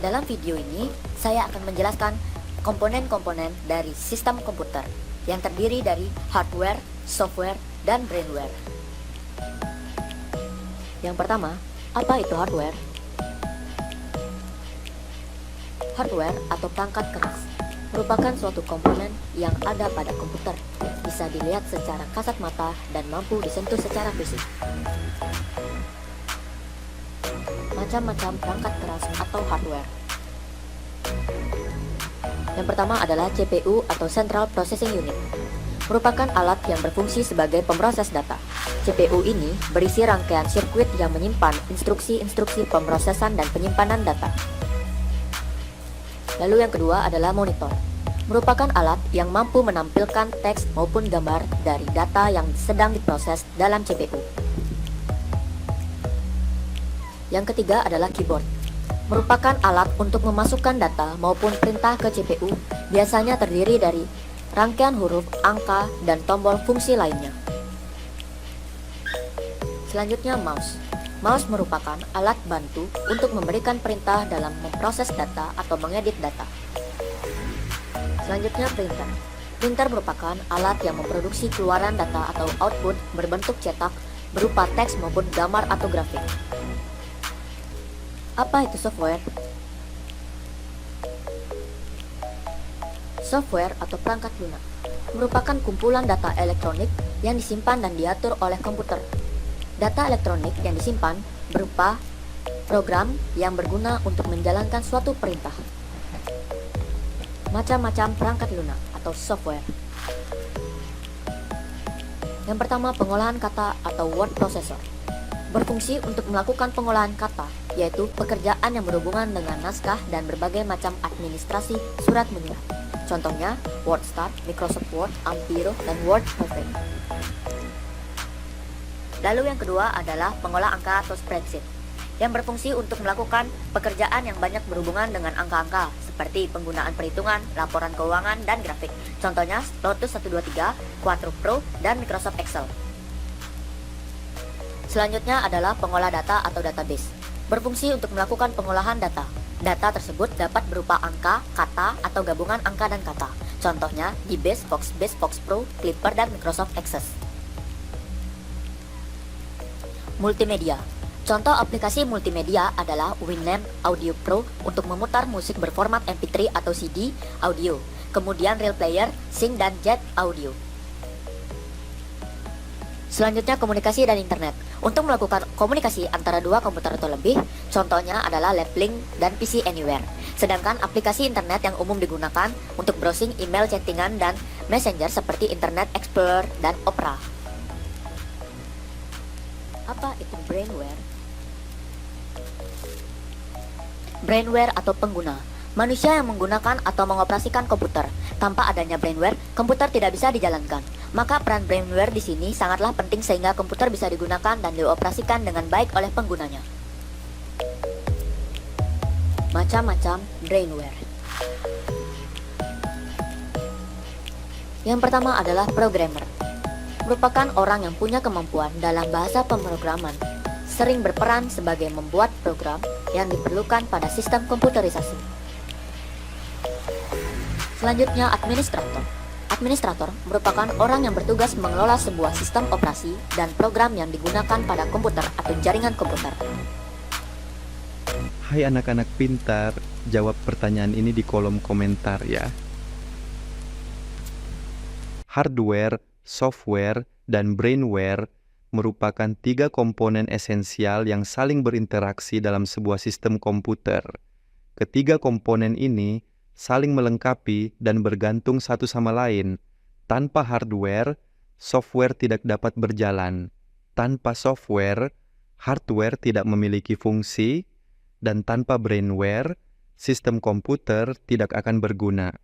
Dalam video ini, saya akan menjelaskan komponen-komponen dari sistem komputer yang terdiri dari hardware, software, dan brainware. Yang pertama, apa itu hardware? Hardware atau perangkat keras merupakan suatu komponen yang ada pada komputer, bisa dilihat secara kasat mata dan mampu disentuh secara fisik. Macam-macam perangkat keras atau hardware. Yang pertama adalah CPU atau Central Processing Unit. Merupakan alat yang berfungsi sebagai pemroses data. CPU ini berisi rangkaian sirkuit yang menyimpan instruksi-instruksi pemrosesan dan penyimpanan data. Lalu yang kedua adalah monitor. Merupakan alat yang mampu menampilkan teks maupun gambar dari data yang sedang diproses dalam CPU. Yang ketiga adalah keyboard. Merupakan alat untuk memasukkan data maupun perintah ke CPU, biasanya terdiri dari rangkaian huruf, angka, dan tombol fungsi lainnya. Selanjutnya mouse. Mouse merupakan alat bantu untuk memberikan perintah dalam memproses data atau mengedit data. Selanjutnya printer. Printer merupakan alat yang memproduksi keluaran data atau output berbentuk cetak berupa teks maupun gambar atau grafik. Apa itu software? Software atau perangkat lunak merupakan kumpulan data elektronik yang disimpan dan diatur oleh komputer. Data elektronik yang disimpan berupa program yang berguna untuk menjalankan suatu perintah. Macam-macam perangkat lunak atau software. Yang pertama, pengolahan kata atau word processor. Berfungsi untuk melakukan pengolahan kata, yaitu pekerjaan yang berhubungan dengan naskah dan berbagai macam administrasi surat menyurat. Contohnya, WordStar, Microsoft Word, Ampiro, dan WordPerfect. Lalu yang kedua adalah pengolah angka atau spreadsheet, yang berfungsi untuk melakukan pekerjaan yang banyak berhubungan dengan angka-angka, seperti penggunaan perhitungan, laporan keuangan, dan grafik. Contohnya, Lotus 123, Quattro Pro, dan Microsoft Excel. Selanjutnya adalah pengolah data atau database. Berfungsi untuk melakukan pengolahan data. Data tersebut dapat berupa angka, kata, atau gabungan angka dan kata. Contohnya di Base, Fox Pro, Clipper, dan Microsoft Access. Multimedia. Contoh aplikasi multimedia adalah Winamp Audio Pro untuk memutar musik berformat MP3 atau CD audio. Kemudian Real Player, Sync, dan Jet Audio. Selanjutnya komunikasi dan internet. Untuk melakukan komunikasi antara dua komputer atau lebih, contohnya adalah Laplink dan PC Anywhere. Sedangkan aplikasi internet yang umum digunakan untuk browsing email, chattingan, dan messenger seperti Internet Explorer dan Opera. Apa itu brainware? Brainware atau pengguna. Manusia yang menggunakan atau mengoperasikan komputer. Tanpa adanya brainware, komputer tidak bisa dijalankan. Maka peran brainware di sini sangatlah penting sehingga komputer bisa digunakan dan dioperasikan dengan baik oleh penggunanya. Macam-macam brainware. Yang pertama adalah programmer. Merupakan orang yang punya kemampuan dalam bahasa pemrograman, sering berperan sebagai membuat program yang diperlukan pada sistem komputerisasi. Selanjutnya, administrator. Administrator merupakan orang yang bertugas mengelola sebuah sistem operasi dan program yang digunakan pada komputer atau jaringan komputer. Hai anak-anak pintar, jawab pertanyaan ini di kolom komentar ya. Hardware, software, dan brainware merupakan tiga komponen esensial yang saling berinteraksi dalam sebuah sistem komputer. Ketiga komponen ini saling melengkapi dan bergantung satu sama lain. Tanpa hardware, software tidak dapat berjalan. Tanpa software, hardware tidak memiliki fungsi, dan tanpa brainware, sistem komputer tidak akan berguna.